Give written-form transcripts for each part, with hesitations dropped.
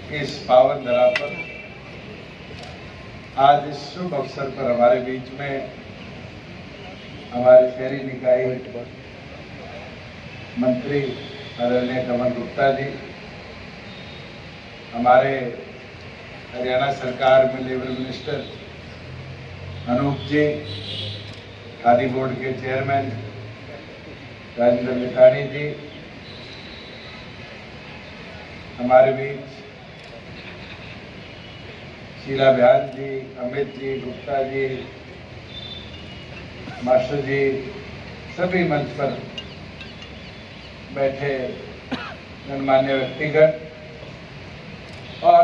इस पावन धरा पर आज इस शुभ अवसर पर हमारे बीच में हमारे शहरी निकाय मंत्री आदरणीय कमल गुप्ता जी, हमारे हरियाणा सरकार में लेबर मिनिस्टर अनूप जी, खादी बोर्ड के चेयरमैन राजेंद्र लिकानी जी, हमारे बीच शीला बयान जी, अमित जी, गुप्ता जी, मास्टर जी, सभी मंच पर बैठे गणमान्य व्यक्तिगण और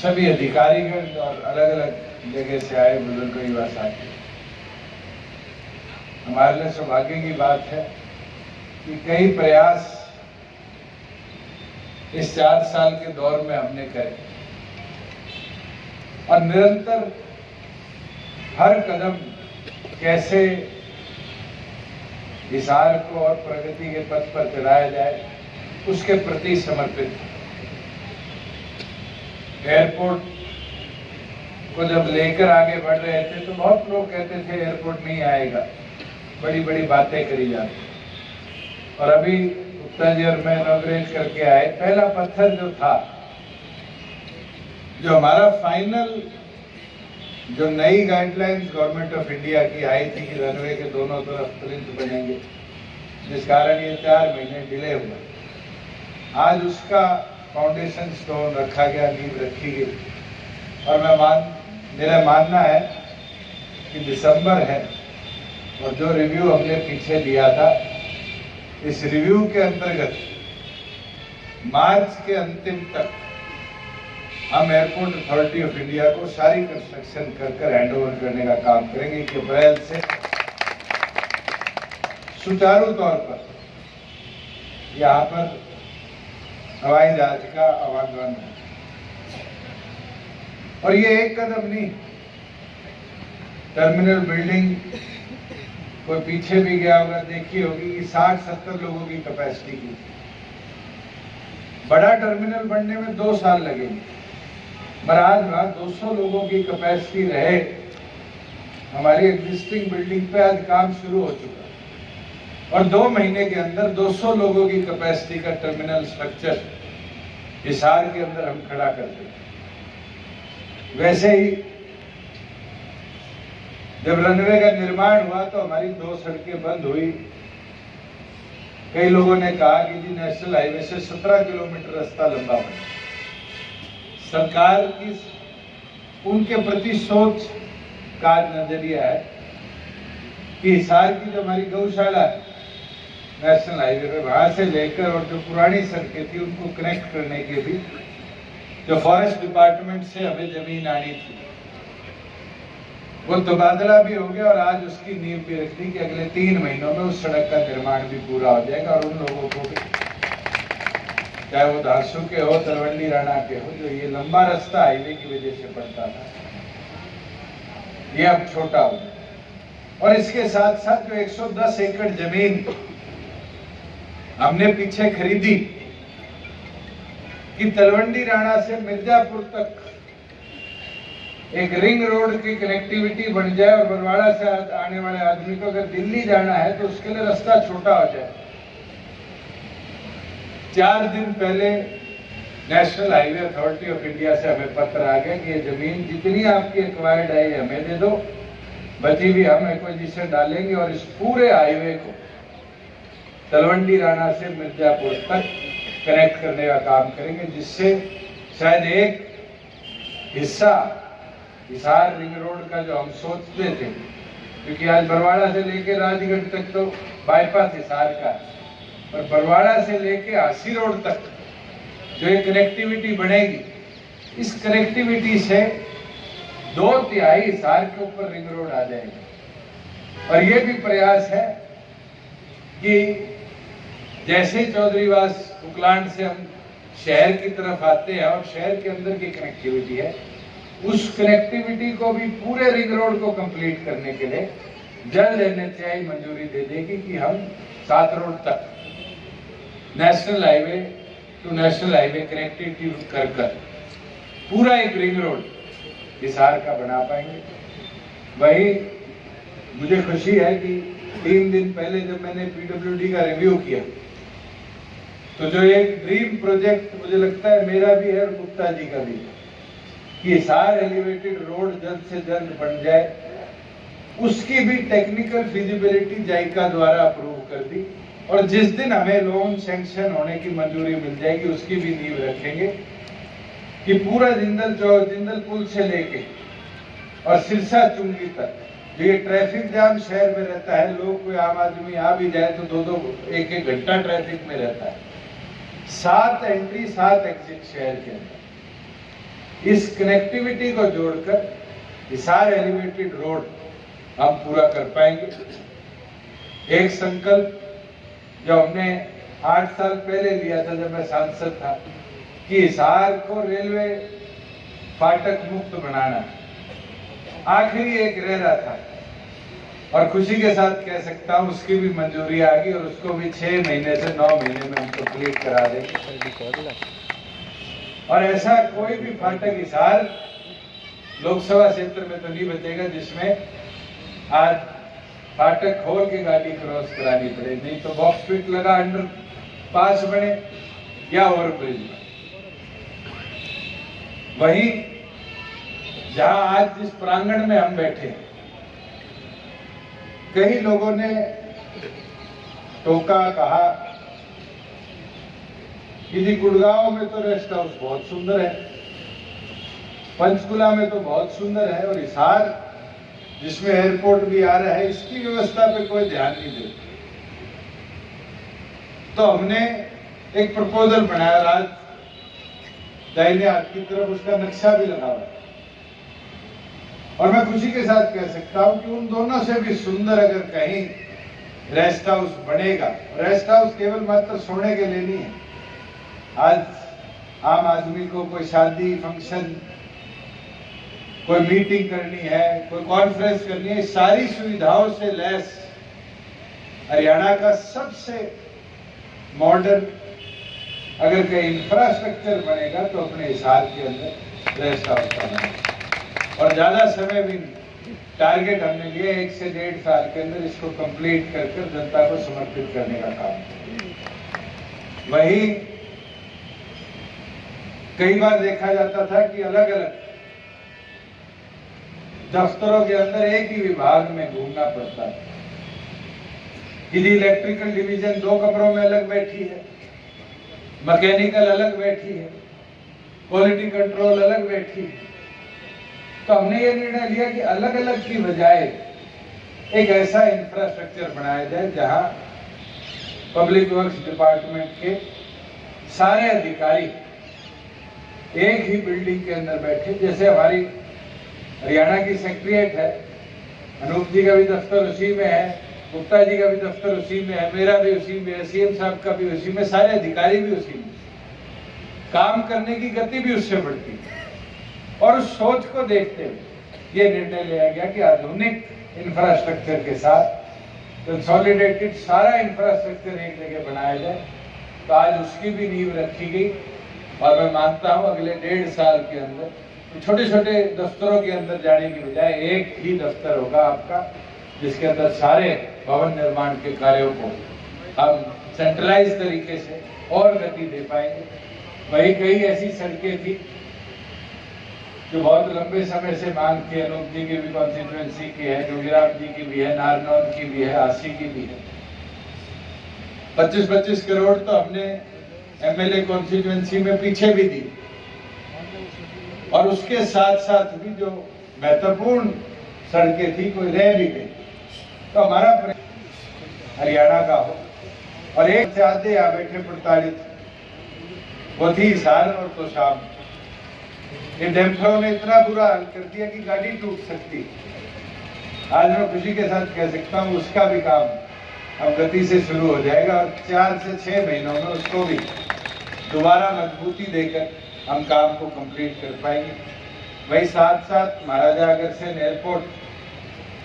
सभी अधिकारीगण और अलग अलग जगह से आए बुजुर्ग युवा साथी, हमारे लिए सौभाग्य की बात है कि कई प्रयास इस 4 साल के दौर में हमने करे और निरंतर हर कदम कैसे हिसार को और प्रगति के पथ पर चलाया जाए उसके प्रति समर्पित। एयरपोर्ट को जब लेकर आगे बढ़ रहे थे तो बहुत लोग कहते थे एयरपोर्ट नहीं आएगा, बड़ी बड़ी बातें करी जाती। और अभी गुप्ता जी और मैं इनॉग्रेट करके आए, पहला पत्थर जो था, जो हमारा फाइनल जो नई गाइडलाइंस गवर्नमेंट ऑफ इंडिया की आई थी कि रनवे के दोनों तरफ प्लिंथ बनेंगे, जिस कारण ये 4 महीने डिले हुआ, आज उसका फाउंडेशन स्टोन रखा गया, नींव रखी गई। और मेरा मानना है कि दिसंबर है और जो रिव्यू हमने पीछे लिया था, इस रिव्यू के अंतर्गत मार्च के अंतिम तक हम एयरपोर्ट अथॉरिटी ऑफ इंडिया को सारी कंस्ट्रक्शन कर हैंडओवर करने का काम करेंगे कि अप्रैल से सुचारू तौर पर यहाँ पर हवाई जहाज का आवागमन है। और ये एक कदम नहीं, टर्मिनल बिल्डिंग कोई पीछे भी गया होगा, देखी होगी कि 60-70 लोगों की कैपेसिटी की। बड़ा टर्मिनल बनने में 2 साल लगेंगे, पर आज वहां 200 लोगों की कैपेसिटी रहे। हमारी एग्जिस्टिंग बिल्डिंग पे आज काम शुरू हो चुका और 2 महीने के अंदर 200 लोगों की कैपेसिटी का टर्मिनल स्ट्रक्चर हिसार के अंदर हम खड़ा कर दें। वैसे ही जब रनवे का निर्माण हुआ तो हमारी 2 सड़कें बंद हुई। कई लोगों ने कहा कि जी नेशनल हाईवे से 17 किलोमीटर रास्ता लंबा बना। सरकार की उनके प्रति सोच का नजरिया है कि हिसार की जो हमारी गौशाला है नेशनल हाईवे पे, वहां से लेकर और जो पुरानी सड़कें थी उनको कनेक्ट करने के भी जो फॉरेस्ट डिपार्टमेंट से हमें जमीन आनी थी, वो तबादला भी हो गया और आज उसकी नींव भी रख दी कि अगले 3 महीनों में उस सड़क का निर्माण भी पूरा हो जाएगा। और उन लोगों को भी, चाहे वो धासू के हो, तलवंडी राणा के हो, जो ये लंबा रास्ता हाईवे की वजह से पड़ता था, ये अब छोटा हो गया। और इसके साथ साथ जो 110 एकड़ जमीन हमने पीछे खरीदी कि तलवंडी राणा से मिर्जापुर तक एक रिंग रोड की कनेक्टिविटी बन जाए और बरवाड़ा से आने वाले आदमी को अगर दिल्ली जाना है तो उसके लिए रास्ता छोटा हो जाए। 4 दिन पहले national highway authority of India से हमें पत्र आ गया कि ये जमीन जितनी आपकी एक्वायर्ड है ये हमें दे दो, बची भी हम एक्विजिशन डालेंगे और इस पूरे हाईवे को तलवंडी राणा से मिर्जापुर तक कनेक्ट करने का काम करेंगे, जिससे शायद एक हिस्सा हिसार रिंग रोड का जो हम सोचते थे, क्योंकि आज बरवाड़ा से लेकर राजगढ़ तक तो बाईपास हिसार का है, पर बरवाड़ा से लेकर हासी रोड तक जो ये कनेक्टिविटी बनेगी, इस कनेक्टिविटी से 2/3 हिसार के ऊपर रिंग रोड आ जाएगी। और ये भी प्रयास है कि जैसे ही चौधरीवास उकलांड से हम शहर की तरफ आते हैं और शहर के अंदर की कनेक्टिविटी है, उस कनेक्टिविटी को भी पूरे रिंग रोड को कंप्लीट करने के लिए जल्द एनएचएआई मंजूरी दे देगी कि हम 7 रोड तक national highway to national highway connectivity कर पूरा एक रिंग रोड हिसार का बना पाएंगे। वही मुझे खुशी है कि 3 दिन पहले जब मैंने पीडब्ल्यूडी का रिव्यू किया तो जो एक ड्रीम प्रोजेक्ट मुझे लगता है मेरा भी है और गुप्ता जी का भी, कि हिसार एलिवेटेड रोड जल्द से जल्द बन जाए, उसकी भी टेक्निकल फिजिबिलिटी जायका द्वारा अप्रूव कर दी और जिस दिन हमें लोन सैंक्शन होने की मंजूरी मिल जाएगी उसकी भी नींव रखेंगे कि पूरा जिंदल पुल से लेके और सिरसा चुंगी तक जो ये ट्रैफिक जाम शहर में रहता है, लोग कोई आम आदमी आ भी जाए तो 1-1 घंटा ट्रैफिक में रहता है, 7 एंट्री 7 एग्जिट शहर के अंदर, इस कनेक्टिविटी को जोड़कर हिसार एलिवेटेड रोड हम पूरा कर पाएंगे। एक संकल्प जो हमने 8 साल पहले लिया था जब मैं सांसद था कि हिसार को रेलवे फाटक मुक्त बनाना, आखिरी एक रह रहा था और खुशी के साथ कह सकता हूं उसकी भी मंजूरी आ गई और उसको भी 6 महीने से 9 महीने में हम कंप्लीट करा देंगे। और ऐसा कोई भी फाटक हिसार लोकसभा क्षेत्र में तो नहीं बचेगा जिसमें आज फाटक खोल के गाड़ी क्रॉस करानी पड़े, नहीं तो बॉक्स फिट लगा अंडर पास बने या ओवरब्रिज बने। वहीं जहां आज जिस प्रांगण में हम बैठे, कई लोगों ने टोका कहा कि जी गुड़गांव में तो रेस्ट हाउस बहुत सुंदर है, पंचकुला में तो बहुत सुंदर है और हिसार जिसमें एयरपोर्ट भी आ रहा है इसकी व्यवस्था पे कोई ध्यान नहीं देता। तो हमने एक प्रपोजल बनाया, आज दाहिने हाथ की तरफ उसका नक्शा भी लगा हुआ है और मैं खुशी के साथ कह सकता हूं कि उन दोनों से भी सुंदर अगर कहीं रेस्ट हाउस बनेगा, रेस्ट हाउस केवल मात्र सोने के लिए नहीं है, आज आम आदमी को कोई शादी फंक्शन, कोई मीटिंग करनी है, कोई कॉन्फ्रेंस करनी है, सारी सुविधाओं से लैस हरियाणा का सबसे मॉडर्न अगर कहीं इंफ्रास्ट्रक्चर बनेगा तो अपने हिसार के अंदर रेस्ट हाउस का बनेगा। और ज्यादा समय भी टारगेट हमने लिया 1 से 1.5 साल के अंदर इसको कंप्लीट कर जनता को समर्पित करने का काम। वही कई बार देखा जाता था कि अलग अलग दफ्तरों के अंदर एक ही विभाग में घूमना पड़ता है, कि इलेक्ट्रिकल डिवीजन 2 कमरों में अलग बैठी है, मैकेनिकल अलग बैठी है, क्वालिटी कंट्रोल अलग बैठी है। तो हमने ये निर्णय लिया कि अलग अलग की बजाय एक ऐसा इंफ्रास्ट्रक्चर बनाया जाए जहां पब्लिक वर्क्स डिपार्टमेंट के सारे अधिकारी एक ही बिल्डिंग के अंदर बैठे। जैसे हमारी हरियाणा की सेक्रेटरीट है, अनूप जी का भी दफ्तर उसी में है, गुप्ता जी का भी दफ्तर उसी में है, मेरा भी उसी में है, सीएम साहब का भी उसी में, सारे अधिकारी भी उसी में, काम करने की गति भी उससे बढ़ती है। और उस सोच को देखते हुए ये निर्णय लिया गया कि आधुनिक इंफ्रास्ट्रक्चर के साथ कंसोलिडेटेड सारा इंफ्रास्ट्रक्चर एक जगह बनाया जाए। तो आज उसकी भी नींव रखी गई और मैं मानता हूं अगले 1.5 साल के अंदर छोटे छोटे दफ्तरों के अंदर जाने की बजाय एक ही दफ्तर होगा आपका, जिसके अंदर सारे भवन निर्माण के कार्यों को हम सेंट्रलाइज तरीके से और गति दे पाएंगे। वही कई ऐसी सड़कें थी जो बहुत लंबे समय से मांग थी, अनूप जी की भी कॉन्स्टिट्यूएंसी की है, जोगीराम जी की भी है, नारनौल की भी है, आसी की भी है। 25-25 करोड़ तो हमने एमएलए कॉन्स्टिट्यूएंसी में पीछे भी दी और उसके साथ साथ भी जो महत्वपूर्ण सड़कें थी कोई रह भी गई। तो हमारा हरियाणा का हो और एक से आधे यहाँ बैठे प्रताड़ित वो थी हिसार और तोशाम। ये डैम्परों ने इतना बुरा हाल कर दिया कि गाड़ी टूट सकती। आज मैं खुशी के साथ कह सकता हूँ उसका भी काम अब गति से शुरू हो जाएगा और 4 से 6 महीनों में उसको भी दोबारा मजबूती देकर हम काम को कंप्लीट कर पाएंगे। वही साथ साथ महाराजा अग्रसेन एयरपोर्ट,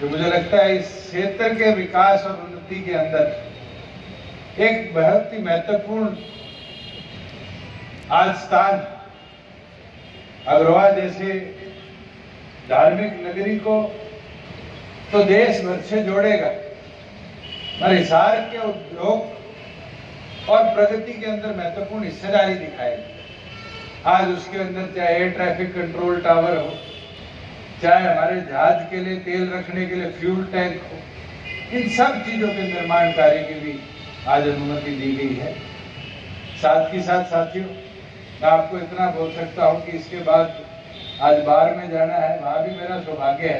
जो मुझे लगता है इस क्षेत्र के विकास और उन्नति के अंदर एक बहुत ही महत्वपूर्ण आज स्थान अग्रवाल जैसे धार्मिक नगरी को तो देश भर से जोड़ेगा, पर हिसार के उद्योग और प्रगति के अंदर महत्वपूर्ण हिस्सेदारी दिखाएगा। आज उसके अंदर चाहे एयर ट्रैफिक कंट्रोल टावर हो, चाहे हमारे जहाज के लिए तेल रखने के लिए फ्यूल टैंक हो, इन सब चीजों के निर्माण कार्य की भी आज अनुमति दी गई है। साथ ही साथ साथियों, मैं आपको इतना बोल सकता हूं कि इसके बाद आज बाहर में जाना है, वहां भी मेरा सौभाग्य है।